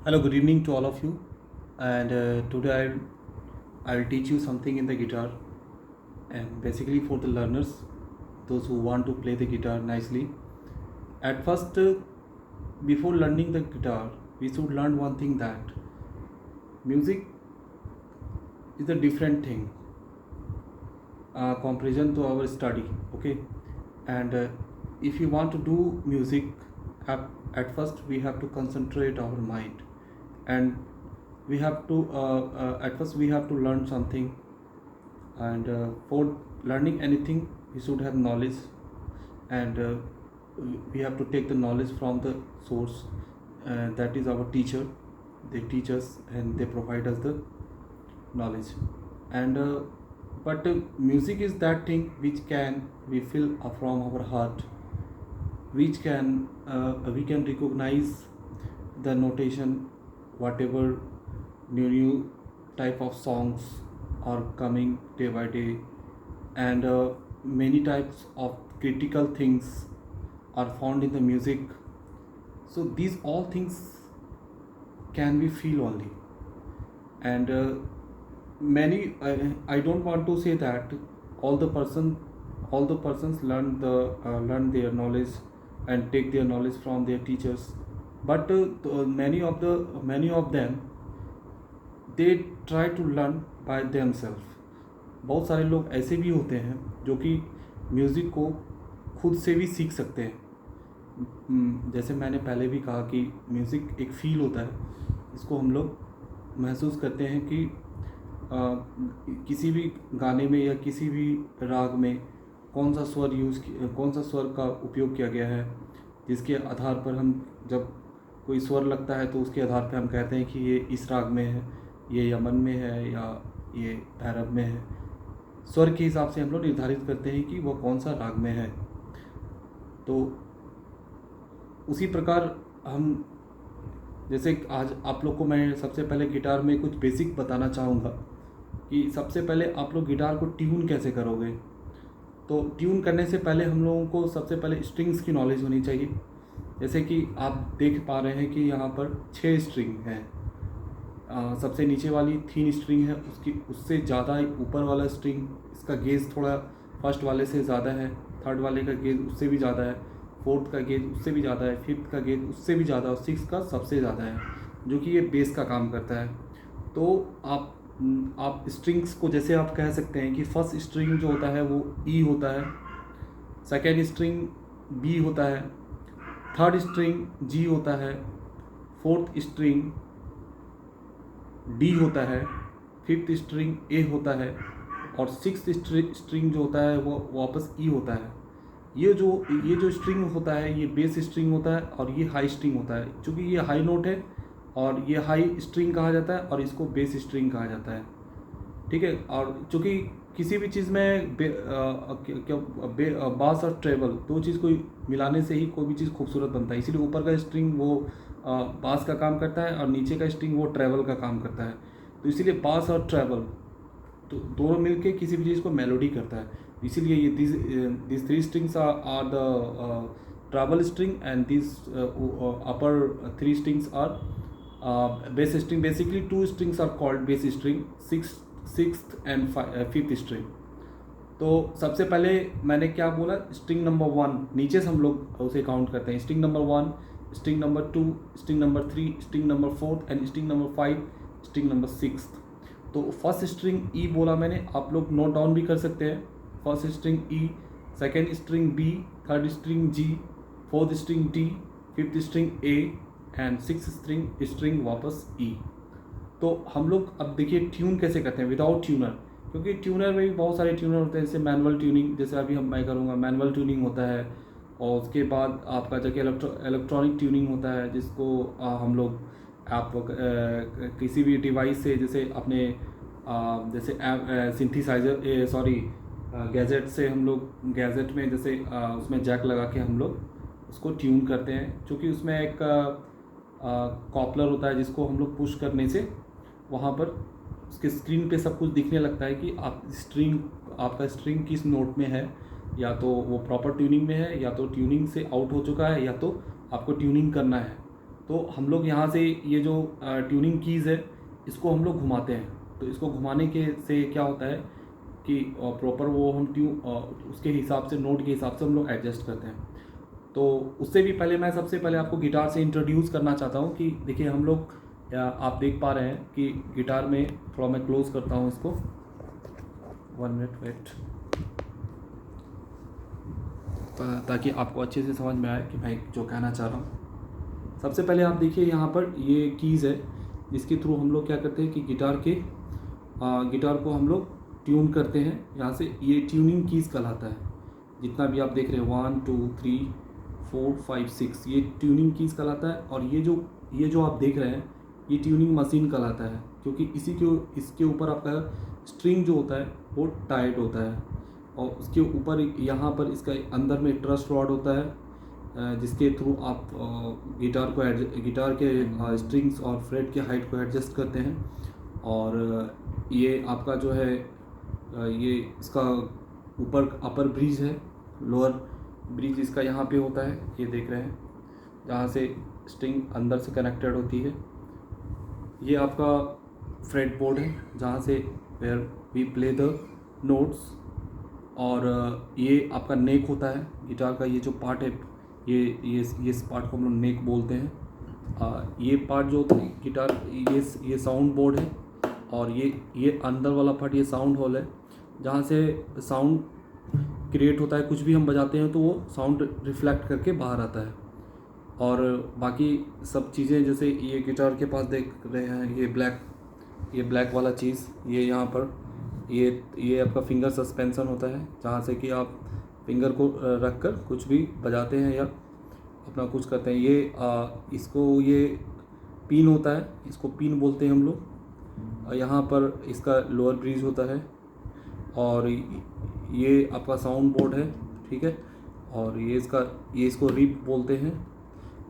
Hello, good evening to all of you. And today I'll teach you something in the guitar, and basically for the learners, those who want to play the guitar nicely. At first, before learning the guitar, we should learn one thing, that music is a different thing, comparison to our study. Okay, and if you want to do music, at, at first we have to concentrate our mind, and we have to at first we have to learn something, and for learning anything we should have knowledge, and we have to take the knowledge from the source, that is our teacher. They teach us and they provide us the knowledge, and but music is that thing which can we feel from our heart, which can we can recognize the notation, whatever new type of songs are coming day by day, and many types of critical things are found in the music. So these all things can we feel only, and many I don't want to say that all the persons learn their knowledge and take their knowledge from their teachers, but many of them, they try to learn by themselves. बहुत सारे लोग ऐसे भी होते हैं जो कि music को खुद से भी सीख सकते हैं। जैसे मैंने पहले भी कहा कि म्यूज़िक एक फ़ील होता है, इसको हम लोग महसूस करते हैं कि किसी भी गाने में या किसी भी राग में कौन सा स्वर का उपयोग किया गया है, जिसके आधार पर हम जब कोई स्वर लगता है तो उसके आधार पर हम कहते हैं कि ये इस राग में है, ये यमन में है, या ये भैरव में है। स्वर के हिसाब से हम लोग निर्धारित करते हैं कि वो कौन सा राग में है। तो उसी प्रकार हम, जैसे आज आप लोग को मैं सबसे पहले गिटार में कुछ बेसिक बताना चाहूँगा कि सबसे पहले आप लोग गिटार को ट्यून कैसे करोगे। तो ट्यून करने से पहले हम लोगों को सबसे पहले स्ट्रिंग्स की नॉलेज होनी चाहिए। जैसे कि आप देख पा रहे हैं कि यहाँ पर 6 स्ट्रिंग हैं। सबसे नीचे वाली 3 स्ट्रिंग है, उससे ज़्यादा ऊपर वाला स्ट्रिंग, इसका गेज थोड़ा फर्स्ट वाले से ज़्यादा है, थर्ड वाले का गेज उससे भी ज़्यादा है, फोर्थ का गेज उससे भी ज़्यादा है, फिफ्थ का गेज उससे भी ज़्यादा, और सिक्स का सबसे ज़्यादा है, जो कि ये बेस का काम करता है। तो आप स्ट्रिंग्स को जैसे आप कह सकते हैं कि फर्स्ट स्ट्रिंग जो होता है वो ई होता है, सेकेंड स्ट्रिंग बी होता है, थर्ड स्ट्रिंग जी होता है, फोर्थ स्ट्रिंग डी होता है, फिफ्थ स्ट्रिंग ए होता है, और सिक्स्थ स्ट्रिंग जो होता है वो वापस ई होता है। ये जो स्ट्रिंग होता है ये बेस स्ट्रिंग होता है, और ये हाई स्ट्रिंग होता है। चूँकि ये हाई नोट है और ये हाई स्ट्रिंग कहा जाता है, और इसको बेस स्ट्रिंग कहा जाता है। ठीक है। और चूँकि किसी भी चीज़ में बास और ट्रेबल दो चीज़ को मिलाने से ही कोई भी चीज़ खूबसूरत बनता है। इसीलिए ऊपर का स्ट्रिंग वो बास का काम करता है, और नीचे का स्ट्रिंग वो ट्रेबल का काम करता है। तो इसीलिए बास और ट्रेबल तो दोनों मिलके किसी भी चीज़ को मेलोडी करता है। इसीलिए ये this 3 strings are the treble string, and this upper 3 strings are bass string. Basically 2 strings are called bass string, sixth and fifth string. तो सबसे पहले मैंने क्या बोला, स्ट्रिंग नंबर 1 नीचे से हम लोग उसे काउंट करते हैं। String number 1, string number 2, string number 3, string number 4 and string number 5, string number 6। तो फर्स्ट स्ट्रिंग ई बोला मैंने, आप लोग नोट डाउन भी कर सकते हैं। First string E, second string B, third string G, fourth string D, fifth string A, and six string वापस ई। तो हम लोग अब देखिए ट्यून कैसे करते हैं विदाउट ट्यूनर, क्योंकि ट्यूनर में भी बहुत सारे ट्यूनर होते हैं। जैसे मैनुअल ट्यूनिंग, जैसे अभी मैं करूँगा मैनुअल ट्यूनिंग होता है, और उसके बाद आपका जाके इलेक्ट्रॉनिक ट्यूनिंग होता है, जिसको हम लोग आप किसी भी डिवाइस से, जैसे अपने जैसे सिंथेसाइजर गैजेट से हम लोग गैजेट में जैसे उसमें जैक लगा के हम लोग उसको ट्यून करते हैं। क्योंकि उसमें एक कॉपलर होता है जिसको हम लोग पुश करने से वहाँ पर उसके स्क्रीन पे सब कुछ दिखने लगता है कि आपका स्ट्रिंग किस नोट में है, या तो वो प्रॉपर ट्यूनिंग में है, या तो ट्यूनिंग से आउट हो चुका है, या तो आपको ट्यूनिंग करना है। तो हम लोग यहाँ से ये जो ट्यूनिंग कीज़ है इसको हम लोग घुमाते हैं। तो इसको घुमाने के से क्या होता है कि प्रॉपर वो हम उसके हिसाब से, नोट के हिसाब से हम लोग एडजस्ट करते हैं। तो उससे भी पहले मैं सबसे पहले आपको गिटार से इंट्रोड्यूस करना चाहता हूँ कि देखिए हम लोग, आप देख पा रहे हैं कि गिटार में, थोड़ा मैं क्लोज करता हूँ इसको, 1 मिनट वेट, ताकि आपको अच्छे से समझ में आए कि मैं जो कहना चाह रहा हूँ। सबसे पहले आप देखिए यहाँ पर ये कीज़ है जिसके थ्रू हम लोग क्या करते हैं कि गिटार को हम लोग ट्यून करते हैं। यहाँ से ये ट्यूनिंग कीज़ कहलाता है। जितना भी आप देख रहे हैं 1 2 3 4 5 6, ये ट्यूनिंग कीज़ कहलाता है। और ये जो आप देख रहे हैं ये ट्यूनिंग मशीन कहलाता है, क्योंकि इसके ऊपर आपका स्ट्रिंग जो होता है वो टाइट होता है, और उसके ऊपर यहाँ पर इसका अंदर में ट्रस रॉड होता है, जिसके थ्रू आप गिटार के स्ट्रिंग्स और फ्रेट के हाइट को एडजस्ट करते हैं। और ये आपका जो है ये इसका ऊपर अपर ब्रिज है, लोअर ब्रिज इसका यहाँ पे होता है, ये देख रहे हैं, जहाँ से स्ट्रिंग अंदर से कनेक्टेड होती है। ये आपका फ्रेट बोर्ड है जहाँ से where we play the notes. और ये आपका नेक होता है गिटार का, ये जो पार्ट है ये इस पार्ट को हम लोग नेक बोलते हैं। ये पार्ट जो होता है गिटार, ये साउंड बोर्ड है। और ये अंदर वाला पार्ट ये साउंड हॉल है, जहाँ से साउंड क्रिएट होता है। कुछ भी हम बजाते हैं तो वो साउंड रिफ्लेक्ट करके बाहर आता है। और बाकी सब चीज़ें, जैसे ये गिटार के पास देख रहे हैं ये ब्लैक वाला चीज़, ये यहाँ पर ये आपका फिंगर सस्पेंशन होता है, जहाँ से कि आप फिंगर को रख कर कुछ भी बजाते हैं या अपना कुछ करते हैं। ये पिन होता है, इसको पिन बोलते हैं हम लोग। यहाँ पर इसका लोअर ब्रिज होता है। और ये आपका साउंड बोर्ड है, ठीक है। और ये इसको रिब बोलते हैं।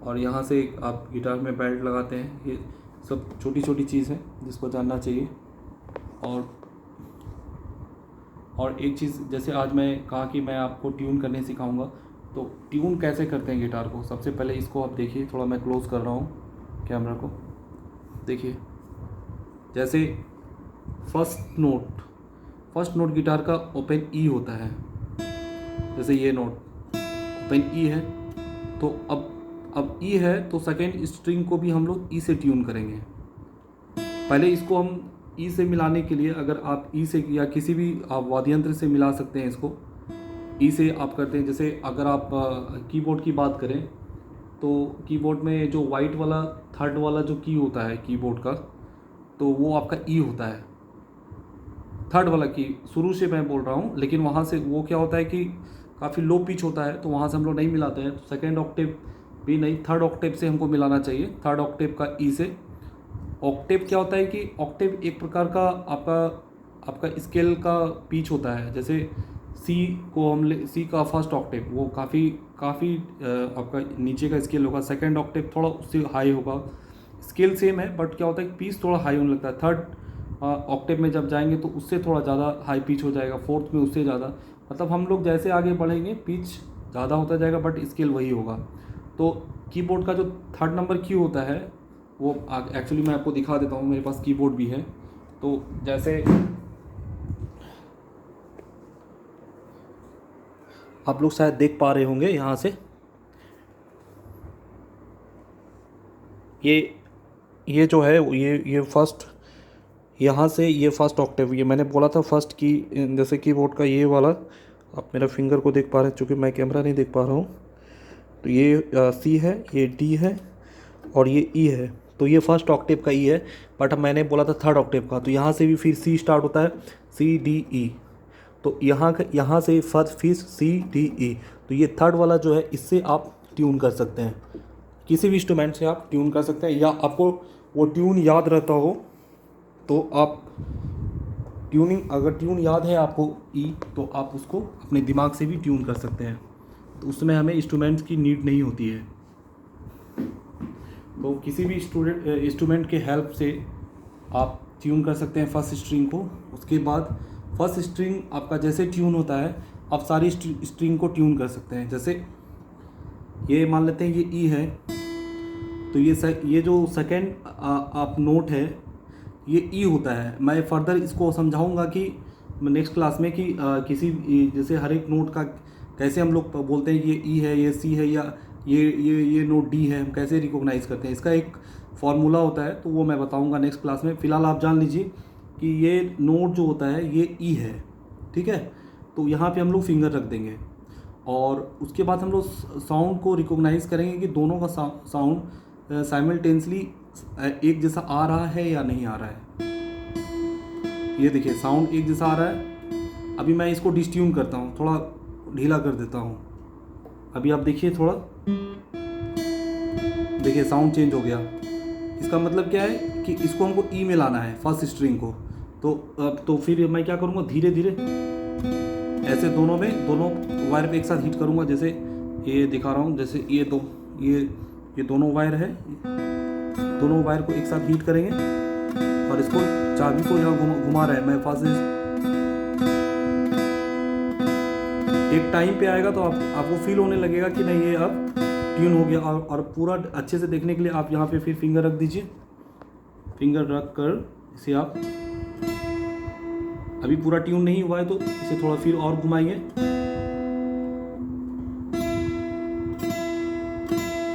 और यहाँ से आप गिटार में बेल्ट लगाते हैं। ये सब छोटी छोटी चीज़ है जिसको जानना चाहिए। और एक चीज़, जैसे आज मैं कहा कि मैं आपको ट्यून करने सिखाऊंगा, तो ट्यून कैसे करते हैं गिटार को। सबसे पहले इसको आप देखिए, थोड़ा मैं क्लोज कर रहा हूँ कैमरा को, देखिए। जैसे फर्स्ट नोट गिटार का ओपन ई होता है। जैसे ये नोट ओपन ई है, तो अब ई है तो सेकेंड स्ट्रिंग को भी हम लोग ई से ट्यून करेंगे। पहले इसको हम ई से मिलाने के लिए, अगर आप ई से या किसी भी आप वाद्य यंत्र से मिला सकते हैं इसको, ई से आप करते हैं। जैसे अगर आप कीबोर्ड की बात करें तो कीबोर्ड में जो वाइट वाला थर्ड वाला जो की होता है कीबोर्ड का, तो वो आपका ई होता है। थर्ड वाला की शुरू से मैं बोल रहा हूँ, लेकिन वहाँ से वो क्या होता है कि काफ़ी लो पिच होता है, तो वहाँ से हम लोग नहीं मिलाते हैं। तो सेकेंड ऑक्टेव भी नहीं, थर्ड ऑक्टेव से हमको मिलाना चाहिए, थर्ड ऑक्टेव का ई से। ऑक्टेव क्या होता है कि ऑक्टेव एक प्रकार का आपका स्केल का पिच होता है। जैसे सी का फर्स्ट ऑक्टेव वो काफ़ी आपका नीचे का स्केल होगा, सेकंड ऑक्टेव थोड़ा उससे हाई होगा। स्केल सेम है बट क्या होता है कि पिच थोड़ा हाई होने लगता है। थर्ड ऑक्टेव में जब जाएंगे तो उससे थोड़ा ज़्यादा हाई पिच हो जाएगा, फोर्थ में उससे ज़्यादा, मतलब हम लोग जैसे आगे बढ़ेंगे पिच ज़्यादा होता जाएगा बट स्केल वही होगा। तो कीबोर्ड का जो थर्ड नंबर की होता है वो एक्चुअली मैं आपको दिखा देता हूँ, मेरे पास कीबोर्ड भी है। तो जैसे आप लोग शायद देख पा रहे होंगे, यहाँ से ये जो है ये फर्स्ट, यहाँ से ये फर्स्ट ऑक्टेव, ये मैंने बोला था फर्स्ट की, जैसे कीबोर्ड का ये वाला, आप मेरा फिंगर को देख पा रहे हैं, चूँकि मैं कैमरा नहीं देख पा रहा हूँ। तो ये सी है, ये डी है और ये ई है। तो ये फर्स्ट ऑक्टेव का ई है, बट मैंने बोला था थर्ड ऑक्टेव का। तो यहाँ से भी फिर सी स्टार्ट होता है, सी डी ई। तो यहाँ से फर्स्ट फिर सी डी ई। तो ये थर्ड वाला जो है इससे आप ट्यून कर सकते हैं, किसी भी इंस्ट्रूमेंट से आप ट्यून कर सकते हैं। या आपको वो ट्यून याद रहता हो तो आप अगर ट्यून याद है आपको ई, तो आप उसको अपने दिमाग से भी ट्यून कर सकते हैं। तो उसमें हमें इंस्ट्रूमेंट्स की नीड नहीं होती है। तो किसी भी इंस्ट्रूमेंट के हेल्प से आप ट्यून कर सकते हैं फर्स्ट स्ट्रिंग को। उसके बाद फर्स्ट स्ट्रिंग आपका जैसे ट्यून होता है, आप सारी स्ट्रिंग को ट्यून कर सकते हैं। जैसे ये मान लेते हैं ये ई है, तो ये जो सेकेंड आप नोट है ये ई होता है। मैं फर्दर इसको समझाऊंगा कि नेक्स्ट क्लास में कि जैसे हर एक नोट का कैसे हम लोग बोलते हैं ये ई है, ये सी है, या ये नोट डी है, हम कैसे रिकॉग्नाइज़ करते हैं, इसका एक फॉर्मूला होता है, तो वो मैं बताऊंगा नेक्स्ट क्लास में। फ़िलहाल आप जान लीजिए कि ये नोट जो होता है ये ई है, ठीक है। तो यहाँ पे हम लोग फिंगर रख देंगे और उसके बाद हम लोग साउंड को रिकॉग्नाइज़ करेंगे कि दोनों का साउंड साइमल्टेनियसली एक जैसा आ रहा है या नहीं आ रहा है। ये देखिए साउंड एक जैसा आ रहा है। अभी मैं इसको डिस्ट्यून करता हूँ, थोड़ा ढीला कर देता हूँ। अभी आप देखिए, थोड़ा देखिए साउंड चेंज हो गया। इसका मतलब क्या है कि इसको हमको ई में लाना है, फर्स्ट स्ट्रिंग को। तो फिर मैं क्या करूँगा, धीरे धीरे ऐसे दोनों वायर पे एक साथ हिट करूँगा। जैसे ये दिखा रहा हूँ, जैसे ये दोनों वायर है, दोनों वायर को एक साथ हीट करेंगे और इसको चाबी को यहाँ घुमा रहा है मैं फास्ट। एक टाइम पे आएगा तो आपको फील होने लगेगा कि नहीं ये अब ट्यून हो गया। और पूरा अच्छे से देखने के लिए आप यहाँ पे फिर फिंगर रख दीजिए। फिंगर रख कर इसे आप, अभी पूरा ट्यून नहीं हुआ है तो इसे थोड़ा फिर और घुमाएंगे।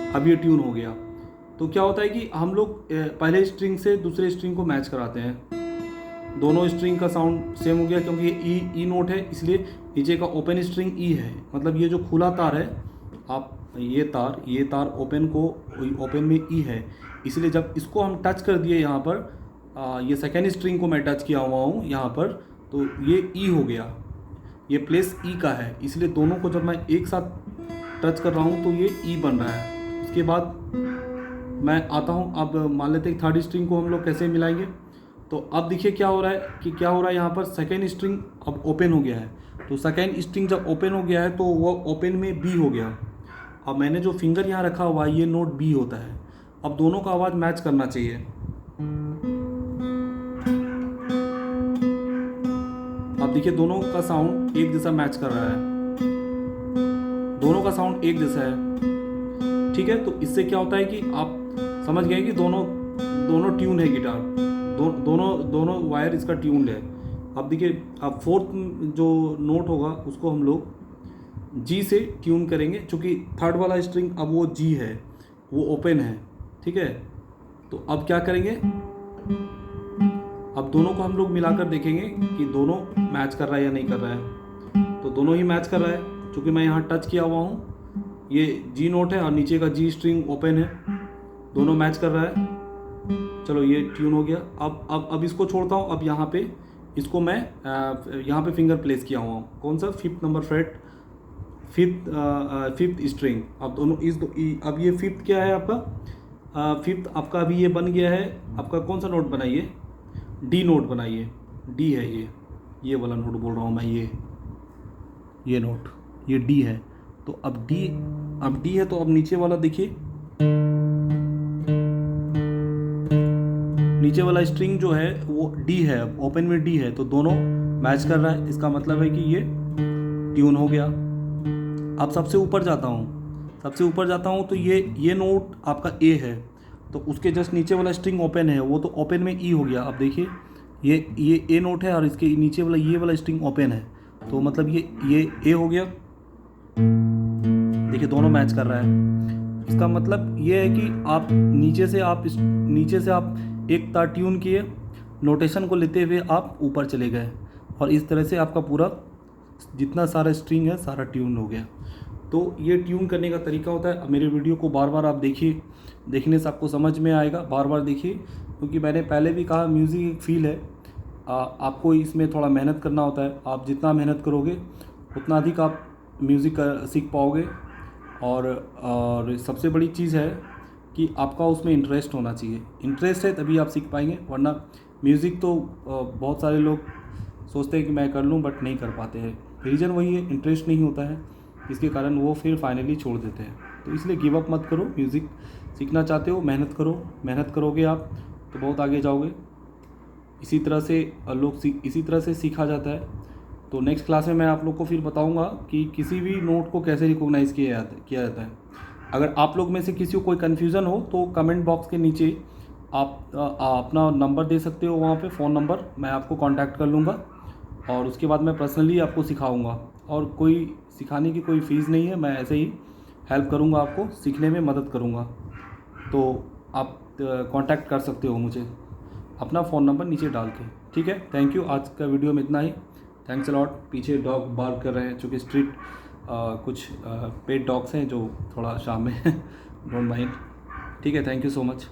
अब ये ट्यून हो गया। तो क्या होता है कि हम लोग पहले स्ट्रिंग से दूसरे स्ट्रिंग को मैच कराते हैं। दोनों स्ट्रिंग का साउंड सेम हो गया क्योंकि ये ई नोट है, इसलिए नीचे का ओपन स्ट्रिंग ई है। मतलब ये जो खुला तार है, आप ये तार ओपन में ई है, इसलिए जब इसको हम टच कर दिए यहाँ पर, ये सेकेंड स्ट्रिंग को मैं टच किया हुआ हूँ यहाँ पर, तो ये ई हो गया। ये प्लेस ई का है, इसलिए दोनों को जब मैं एक साथ टच कर रहा हूँ तो ये ई बन रहा है। उसके बाद मैं आता हूँ, अब मान लेते हैं थर्ड स्ट्रिंग को हम लोग कैसे मिलाएंगे। तो अब देखिए क्या हो रहा है यहाँ पर सेकेंड स्ट्रिंग अब ओपन हो गया है। तो सेकेंड स्ट्रिंग जब ओपन हो गया है तो वो ओपन में बी हो गया। अब मैंने जो फिंगर यहाँ रखा हुआ है ये नोट बी होता है। अब दोनों का आवाज़ मैच करना चाहिए। अब देखिए दोनों का साउंड एक जैसा मैच कर रहा है, दोनों का साउंड एक जैसा है, ठीक है। तो इससे क्या होता है कि आप समझ गए कि दोनों ट्यून है गिटार, दोनों वायर इसका ट्यून्ड है। अब देखिए, अब फोर्थ जो नोट होगा उसको हम लोग जी से ट्यून करेंगे, क्योंकि थर्ड वाला स्ट्रिंग अब वो जी है, वो ओपन है, ठीक है। तो अब क्या करेंगे, अब दोनों को हम लोग मिलाकर देखेंगे कि दोनों मैच कर रहा है या नहीं कर रहा है। तो दोनों ही मैच कर रहा है, क्योंकि मैं यहाँ टच किया हुआ हूँ, ये जी नोट है और नीचे का जी स्ट्रिंग ओपन है, दोनों मैच कर रहा है। चलो ये ट्यून हो गया। अब इसको छोड़ता हूँ। अब यहाँ पे इसको मैं यहाँ पे फिंगर प्लेस किया हुआ हूँ, कौन सा, fifth number freight, fifth string. अब दोनों अब ये फिफ्थ क्या है आपका, फिफ्थ आपका अभी ये बन गया है। आपका कौन सा नोट बनाइए, डी नोट बनाइए, डी है ये वाला नोट बोल रहा हूँ मैं, ये नोट, ये डी है। तो अब डी है, तो अब नीचे वाला देखिए, नीचे वाला स्ट्रिंग जो है वो डी है, अब ओपन में डी है, तो दोनों मैच कर रहा है। इसका मतलब है कि ये ट्यून हो गया। अब सबसे ऊपर जाता हूँ तो ये नोट आपका ए है, तो उसके जस्ट नीचे वाला स्ट्रिंग ओपन है, वो तो ओपन में ई हो गया। अब देखिए ये ए नोट है और इसके नीचे वाला ये वाला स्ट्रिंग ओपन है, तो मतलब ये ए हो गया। देखिए दोनों मैच कर रहा है। इसका मतलब ये है कि आप नीचे से आप एक तार ट्यून किए, नोटेशन को लेते हुए आप ऊपर चले गए, और इस तरह से आपका पूरा जितना सारा स्ट्रिंग है सारा ट्यून हो गया। तो ये ट्यून करने का तरीका होता है। मेरे वीडियो को बार बार आप देखिए, देखने से आपको समझ में आएगा, बार बार देखिए, क्योंकि मैंने पहले भी कहा म्यूज़िक एक फील है। आपको इसमें थोड़ा मेहनत करना होता है। आप जितना मेहनत करोगे उतना अधिक आप म्यूज़िक सीख पाओगे। और सबसे बड़ी चीज़ है कि आपका उसमें इंटरेस्ट होना चाहिए। इंटरेस्ट है तभी आप सीख पाएंगे, वरना म्यूज़िक तो बहुत सारे लोग सोचते हैं कि मैं कर लूँ, बट नहीं कर पाते हैं। रीज़न वही है, इंटरेस्ट नहीं होता है, इसके कारण वो फिर फाइनली छोड़ देते हैं। तो इसलिए गिव अप मत करो। म्यूज़िक सीखना चाहते हो, मेहनत करो, मेहनत करोगे आप तो बहुत आगे जाओगे। इसी तरह से सीखा जाता है। तो नेक्स्ट क्लास में मैं आप लोग को फिर बताऊंगा कि किसी भी नोट को कैसे रिकॉग्नाइज़ किया जाता है। अगर आप लोग में से किसी को कोई कन्फ्यूज़न हो तो कमेंट बॉक्स के नीचे आप अपना नंबर दे सकते हो, वहाँ पे फ़ोन नंबर, मैं आपको कांटेक्ट कर लूँगा और उसके बाद मैं पर्सनली आपको सिखाऊंगा। और कोई सिखाने की कोई फ़ीस नहीं है, मैं ऐसे ही हेल्प करूँगा, आपको सीखने में मदद करूँगा। तो आप कांटेक्ट कर सकते हो मुझे अपना फ़ोन नंबर नीचे डाल के। ठीक है, थैंक यू। आज का वीडियो में इतना ही। Thanks a lot. पीछे डॉग बार्क कर रहे हैं, चूँकि स्ट्रीट कुछ पेट डॉग्स हैं जो थोड़ा शाम में डोंट माइंड। ठीक है, थैंक यू सो मच।